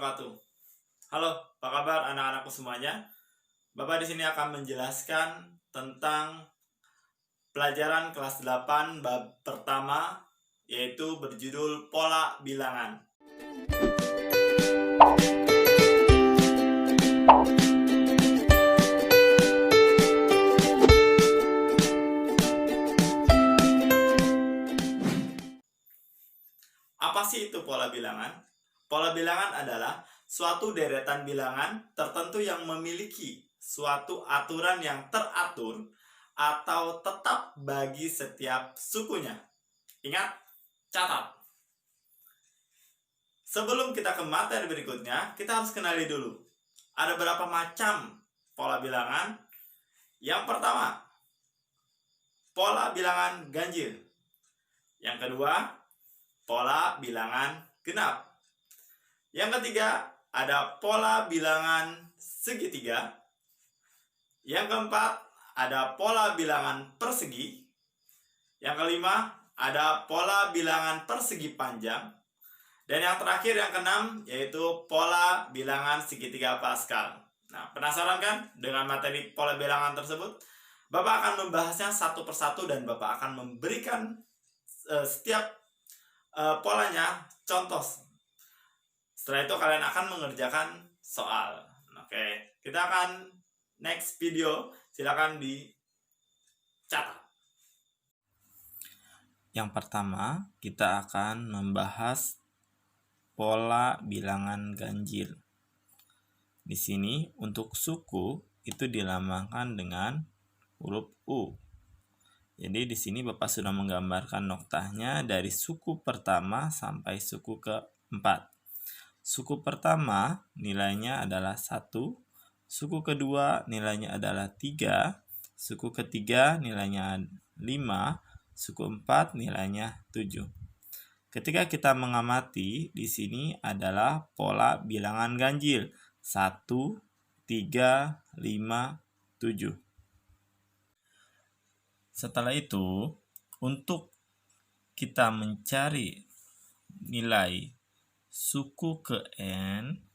wabarakatuh. Halo, apa kabar anak-anakku semuanya? Bapak di sini akan menjelaskan tentang pelajaran kelas 8 bab pertama, yaitu berjudul Pola Bilangan. Apa sih itu pola bilangan? Pola bilangan adalah suatu deretan bilangan tertentu yang memiliki suatu aturan yang teratur atau tetap bagi setiap sukunya. Ingat, catat. Sebelum kita ke materi berikutnya, kita harus kenali dulu. Ada berapa macam pola bilangan? Yang pertama, pola bilangan ganjil. Yang kedua, pola bilangan genap. Yang ketiga, ada pola bilangan segitiga. Yang keempat, ada pola bilangan persegi. Yang kelima, ada pola bilangan persegi panjang. Dan yang terakhir, yang keenam, yaitu pola bilangan segitiga Pascal. Nah, penasaran kan dengan materi pola bilangan tersebut? Bapak akan membahasnya satu persatu dan Bapak akan memberikan setiap polanya contoh. Setelah itu kalian akan mengerjakan soal. Oke, kita akan next video, silakan dicatat. Yang pertama, kita akan membahas pola bilangan ganjil. Di sini untuk suku itu dilambangkan dengan huruf U. Jadi di sini Bapak sudah menggambarkan noktahnya dari suku pertama sampai suku keempat. Suku pertama nilainya adalah 1, suku kedua nilainya adalah 3, suku ketiga nilainya 5, suku 4 nilainya 7. Ketika kita mengamati, di sini adalah pola bilangan ganjil 1, 3, 5, 7. Setelah itu, untuk kita mencari nilai suku ke N,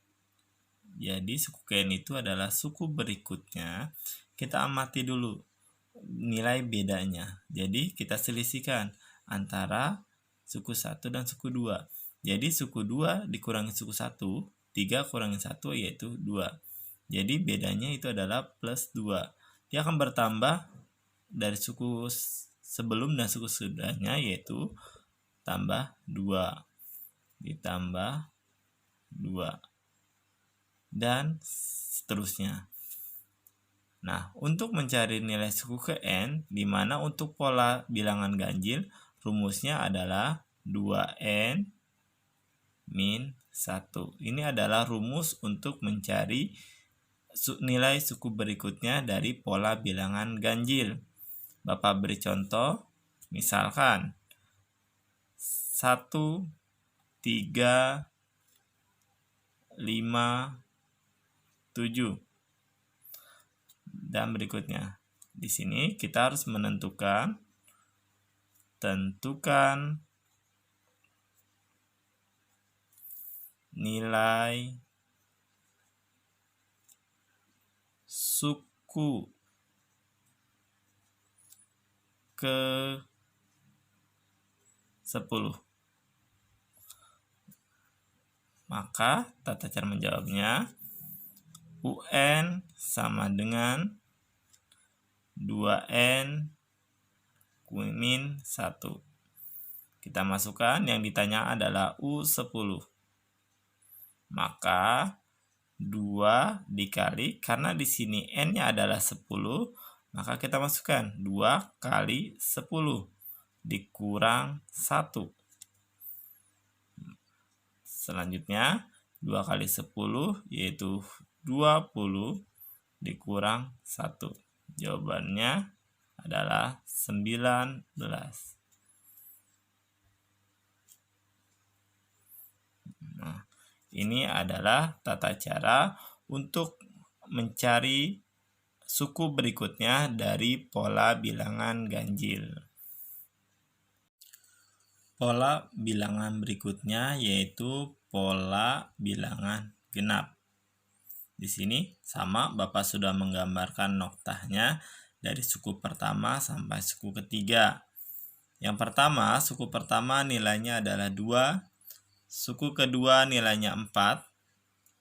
jadi suku ke N itu adalah suku berikutnya, kita amati dulu nilai bedanya. Jadi kita selisihkan antara suku 1 dan suku 2. Jadi suku 2 dikurangi suku 1, 3 kurangi 1 yaitu 2. Jadi bedanya itu adalah plus 2. Dia akan bertambah dari suku sebelum dan suku sudahnya, yaitu tambah 2. Ditambah 2 dan seterusnya. Nah, untuk mencari nilai suku ke N, di mana untuk pola bilangan ganjil rumusnya adalah 2N min 1. Ini adalah rumus untuk mencari nilai suku berikutnya dari pola bilangan ganjil. Bapak beri contoh, misalkan 1, 3, 5, 7. Dan berikutnya. Di sini kita harus tentukan nilai suku ke 10. Maka tata cara menjawabnya, UN sama dengan 2N min 1. Kita masukkan, yang ditanya adalah U10. Maka 2 dikali, karena di sini N-nya adalah 10, maka kita masukkan 2 kali 10 dikurang 1. Selanjutnya 2 kali 10 yaitu 20 dikurang 1. Jawabannya adalah 19. Nah, ini adalah tata cara untuk mencari suku berikutnya dari pola bilangan ganjil. Pola bilangan berikutnya yaitu pola bilangan genap. Di sini sama Bapak sudah menggambarkan noktahnya dari suku pertama sampai suku ketiga. Yang pertama, suku pertama nilainya adalah 2, suku kedua nilainya 4,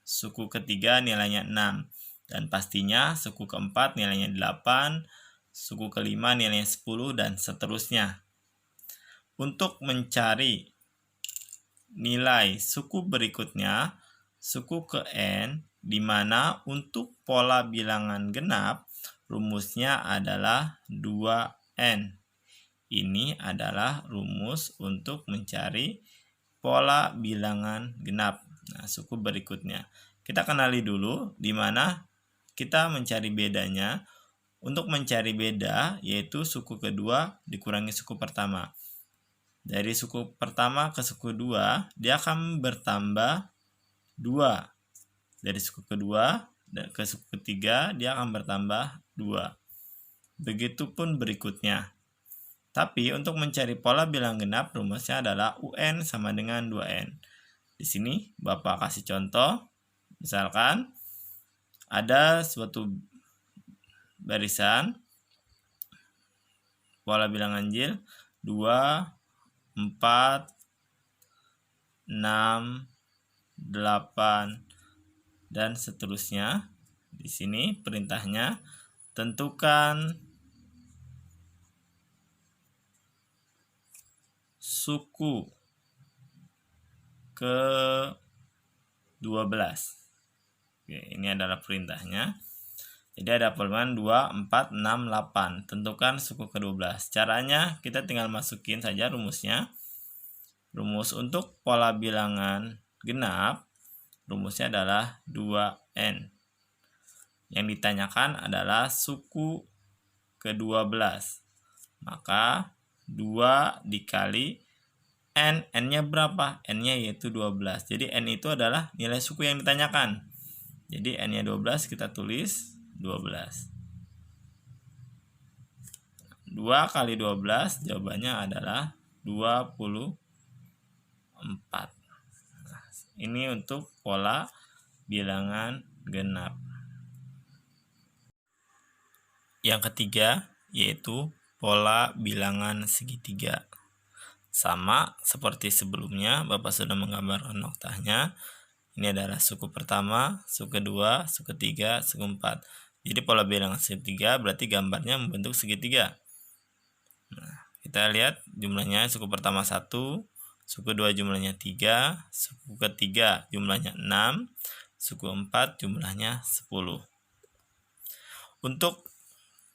suku ketiga nilainya 6, dan pastinya suku keempat nilainya 8, suku kelima nilainya 10, dan seterusnya. Untuk mencari nilai suku berikutnya, suku ke N, di mana untuk pola bilangan genap, rumusnya adalah 2N. Ini adalah rumus untuk mencari pola bilangan genap. Nah, suku berikutnya. Kita kenali dulu di mana kita mencari bedanya. Untuk mencari beda, yaitu suku kedua dikurangi suku pertama. Dari suku pertama ke suku 2, dia akan bertambah 2. Dari suku kedua ke suku ketiga, dia akan bertambah 2. Begitupun berikutnya. Tapi untuk mencari pola bilangan genap, rumusnya adalah UN sama dengan 2N. Di sini Bapak kasih contoh. Misalkan ada suatu barisan pola bilangan ganjil 2, 4, 6, 8, dan seterusnya. Di sini perintahnya tentukan suku ke-12. Oke, ini adalah perintahnya. Jadi ada pola 2, 4, 6, 8. Tentukan suku ke-12. Caranya kita tinggal masukin saja rumusnya. Rumus untuk pola bilangan genap, rumusnya adalah 2N. Yang ditanyakan adalah suku ke-12. Maka 2 dikali N. N-nya berapa? N-nya yaitu 12. Jadi N itu adalah nilai suku yang ditanyakan. Jadi N-nya 12, kita tulis 12. 2 kali 12, jawabannya adalah 24. Nah, ini untuk pola bilangan genap. Yang ketiga, yaitu pola bilangan segitiga. Sama seperti sebelumnya, Bapak sudah menggambarkan noktahnya. Ini adalah suku pertama, suku kedua, suku ketiga, suku 4. Jadi pola bilangan segitiga berarti gambarnya membentuk segitiga. Nah, kita lihat jumlahnya. Suku pertama 1, suku kedua jumlahnya 3, suku ketiga jumlahnya 6, suku 4 jumlahnya 10.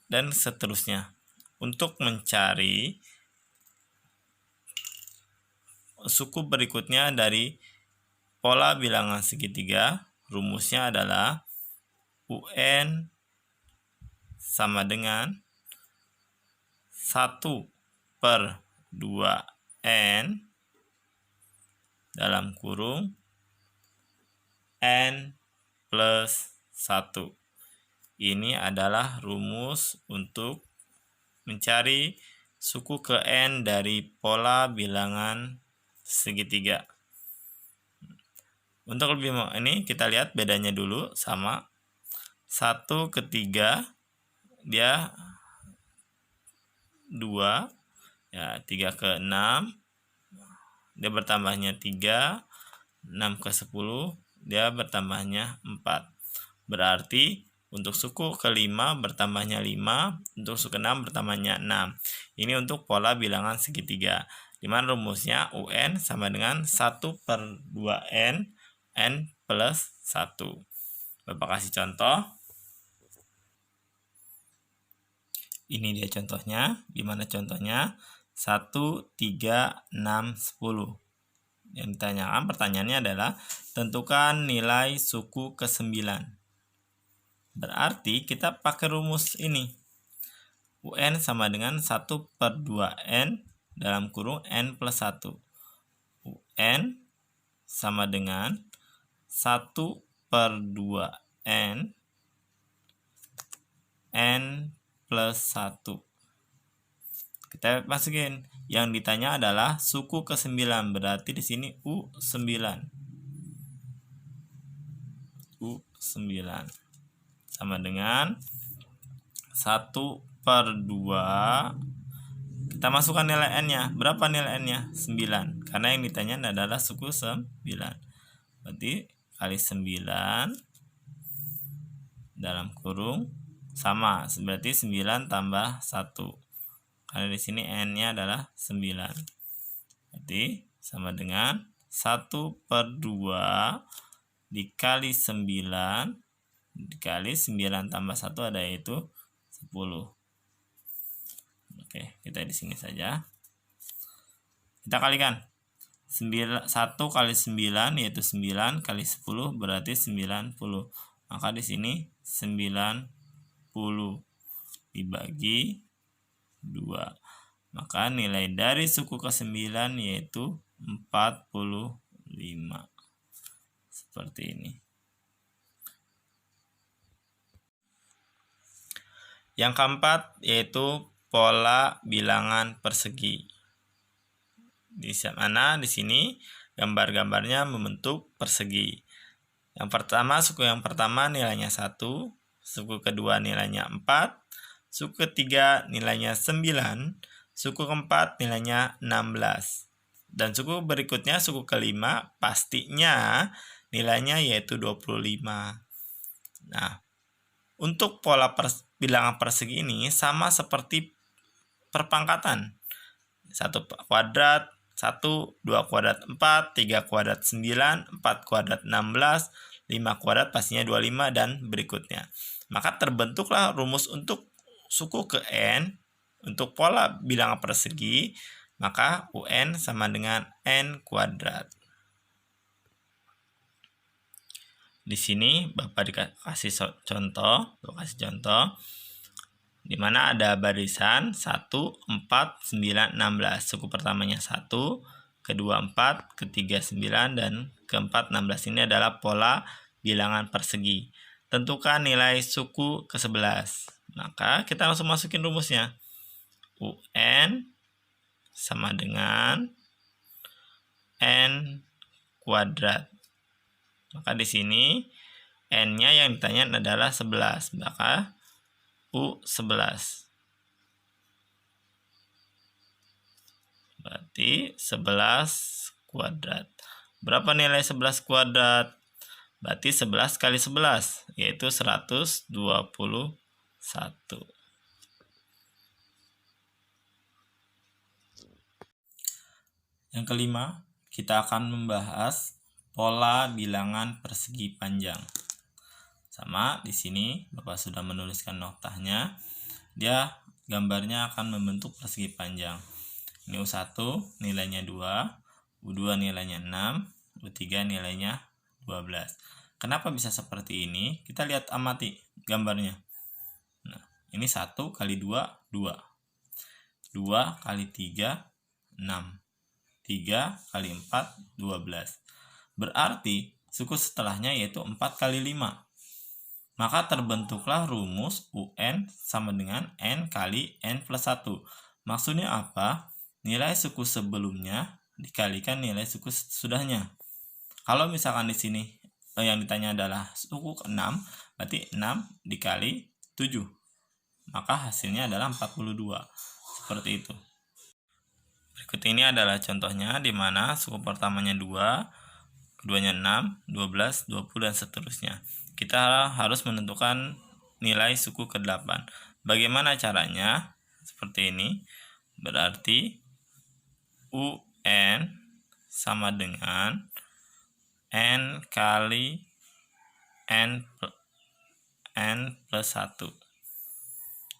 Dan seterusnya. Untuk mencari suku berikutnya dari pola bilangan segitiga, rumusnya adalah UN sama dengan 1/2N dalam kurung N plus 1. Ini adalah rumus untuk mencari suku ke N dari pola bilangan segitiga. Untuk lebih ini kita lihat bedanya dulu sama. 1/3 dia 2, ya 3/6, dia bertambahnya 3, 6/10, dia bertambahnya 4. Berarti untuk suku ke-5 bertambahnya 5, untuk suku ke-6 bertambahnya 6. Ini untuk pola bilangan segitiga. Di mana rumusnya UN sama dengan 1/2N, N plus 1. Bapak kasih contoh. Ini dia contohnya, di mana contohnya 1, 3, 6, 10. Yang ditanyakan pertanyaannya adalah tentukan nilai suku ke-9. Berarti kita pakai rumus ini. UN sama dengan 1/2N dalam kurung N plus 1. UN sama dengan 1/2N N plus 1. Kita masukin. Yang ditanya adalah suku ke-9. Berarti di sini U9. U9 sama dengan 1/2. Kita masukkan nilai n-nya. Berapa nilai n-nya? 9. Karena yang ditanya adalah suku 9. Berarti kali 9 dalam kurung sama. Berarti 9 tambah 1. Karena di sini n-nya adalah 9. Berarti sama dengan 1/2 dikali 9 dikali 9 tambah 1 ada yaitu 10. Oke, kita di sini saja. Kita kalikan. 1 kali 9 yaitu 9 kali 10 berarti 90. Maka di sini 90 dibagi 2. Maka nilai dari suku ke-9 yaitu 45. Seperti ini. Yang keempat yaitu pola bilangan persegi. Di mana di sini gambar-gambarnya membentuk persegi. Yang pertama, suku yang pertama nilainya 1, suku kedua nilainya 4, suku ketiga nilainya 9, suku keempat nilainya 16. Dan suku berikutnya, suku kelima, pastinya nilainya yaitu 25. Nah, untuk pola bilangan persegi ini sama seperti perpangkatan. 1 kuadrat 1, 2 kuadrat 4, 3 kuadrat 9, 4 kuadrat 16, 5 kuadrat pastinya 25 dan berikutnya. Maka terbentuklah rumus untuk suku ke n untuk pola bilangan persegi, maka UN sama dengan n kuadrat. Di sini Bapak dikasih contoh, di mana ada barisan 1, 4, 9, 16. Suku pertamanya 1, kedua 4, ketiga 9, dan keempat 16. Ini adalah pola bilangan persegi. Tentukan nilai suku ke-11. Maka kita langsung masukin rumusnya. UN sama dengan n kuadrat. Maka di sini n-nya yang ditanya adalah 11, maka U11. Berarti 11 kuadrat. Berapa nilai 11 kuadrat? Berarti 11 kali 11, yaitu 121. Yang kelima, kita akan membahas pola bilangan persegi panjang. Sama, di sini Bapak sudah menuliskan notanya. Dia gambarnya akan membentuk persegi panjang. Ini U1 nilainya 2, U2 nilainya 6, U3 nilainya 12. Kenapa bisa seperti ini? Kita lihat amati gambarnya. Nah, ini 1 kali 2, 2. 2 kali 3, 6. 3 kali 4, 12. Berarti suku setelahnya yaitu 4 kali 5. Maka terbentuklah rumus UN sama dengan N kali N plus 1. Maksudnya apa? Nilai suku sebelumnya dikalikan nilai suku sesudahnya. Kalau misalkan di sini yang ditanya adalah suku ke-6, berarti 6 dikali 7. Maka hasilnya adalah 42. Seperti itu. Berikut ini adalah contohnya di mana suku pertamanya 2, keduanya 6, 12, 20, dan seterusnya. Kita harus menentukan nilai suku ke-8. Bagaimana caranya? Seperti ini. Berarti UN sama dengan N kali N plus 1.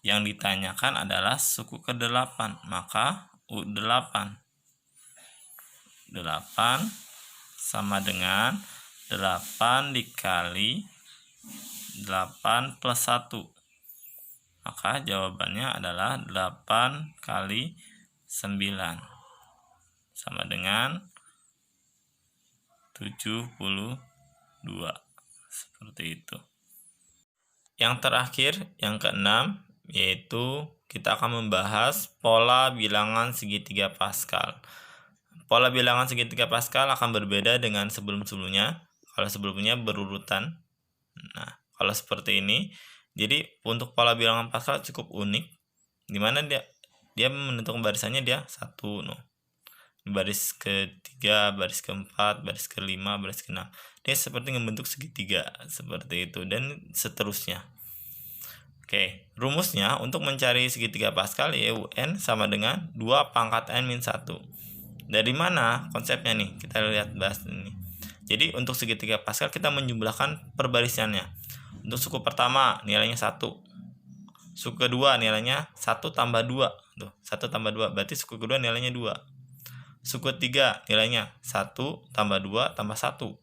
Yang ditanyakan adalah suku ke-8. Maka U8. 8 sama dengan 8 dikali 8 plus 1. Maka jawabannya adalah 8 kali 9. Sama dengan 72. Seperti itu. Yang terakhir, yang ke-6, yaitu kita akan membahas pola bilangan segitiga Pascal. Pola bilangan segitiga Pascal akan berbeda dengan sebelum-sebelumnya. Kalau sebelumnya berurutan, Nah, kalau seperti ini, jadi untuk pola bilangan Pascal cukup unik, dimana dia menentukan barisannya dia 1, baris ketiga, baris keempat, baris kelima, baris keenam. Dia seperti membentuk segitiga seperti itu dan seterusnya. Oke, rumusnya untuk mencari segitiga Pascal yaitu UN sama dengan 2 pangkat N min 1. Dari mana konsepnya nih? Kita lihat bahas ini. Jadi untuk segitiga Pascal kita menjumlahkan perbarisannya. Untuk suku pertama nilainya 1. Suku kedua nilainya 1 tambah 2. Tuh, 1 tambah 2 berarti suku kedua nilainya 2. Suku ketiga nilainya 1 tambah 2 tambah 1.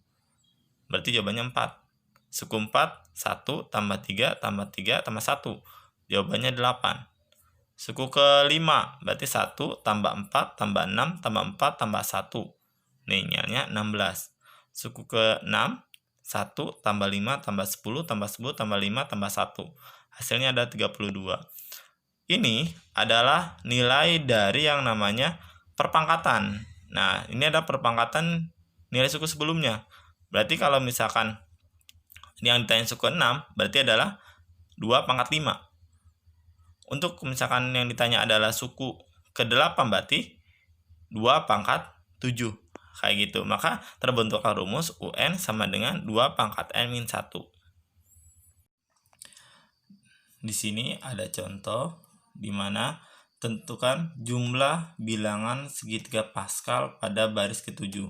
Berarti jawabannya 4. Suku 4 1 tambah 3 tambah 3 tambah 1. Jawabannya 8. Suku kelima berarti 1 tambah 4 tambah 6 tambah 4 tambah 1. Nilainya 16. Suku ke-6 1 tambah 5 tambah 10 tambah 10 tambah 5 tambah 1. Hasilnya ada 32. Ini adalah nilai dari yang namanya perpangkatan. Nah, ini ada perpangkatan nilai suku sebelumnya. Berarti kalau misalkan yang ditanya suku 6, berarti adalah 2 pangkat 5. Untuk misalkan yang ditanya adalah suku ke-8, berarti 2 pangkat 7. Kayak gitu. Maka terbentuklah rumus UN sama dengan 2 pangkat N min 1. Di sini ada contoh di mana tentukan jumlah bilangan segitiga Pascal pada baris ke-7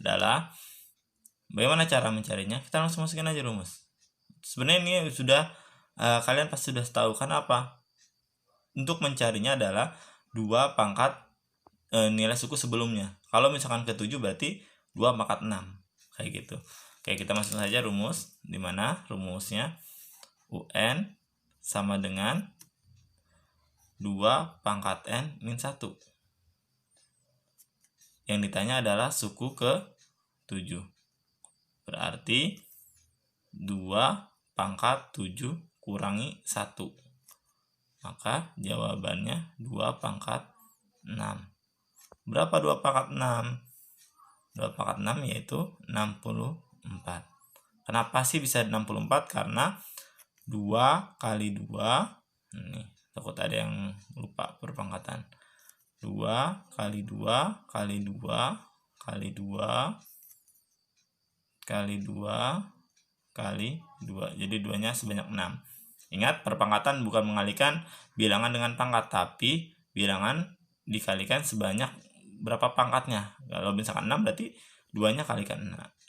adalah bagaimana cara mencarinya? Kita langsung masukin aja rumus. Sebenarnya ini sudah kalian pasti sudah tahu kan apa? Untuk mencarinya adalah 2 pangkat nilai suku sebelumnya. Kalau misalkan ke-7 berarti 2 pangkat 6. Kayak gitu. Oke, kita masuk saja rumus, di mana rumusnya UN sama dengan 2 pangkat N min 1. Yang ditanya adalah suku ke-7. Berarti 2 pangkat 7 kurangi 1. Maka jawabannya 2 pangkat 6. Berapa 2 pangkat 6? 2 pangkat 6 yaitu 64. Kenapa sih bisa 64? Karena 2 kali 2, ini takut ada yang lupa perpangkatan. 2 kali 2 kali 2 kali 2 kali 2 kali 2. Jadi 2-nya sebanyak 6. Ingat, perpangkatan bukan mengalikan bilangan dengan pangkat, tapi bilangan dikalikan sebanyak berapa pangkatnya. Kalau misalkan 6 berarti 2-nya kalikan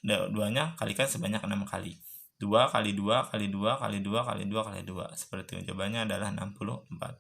2-nya kalikan sebanyak 6 kali. 2 kali 2 kali 2 kali 2 kali 2 kali 2. Seperti itu. Jawabannya adalah 64.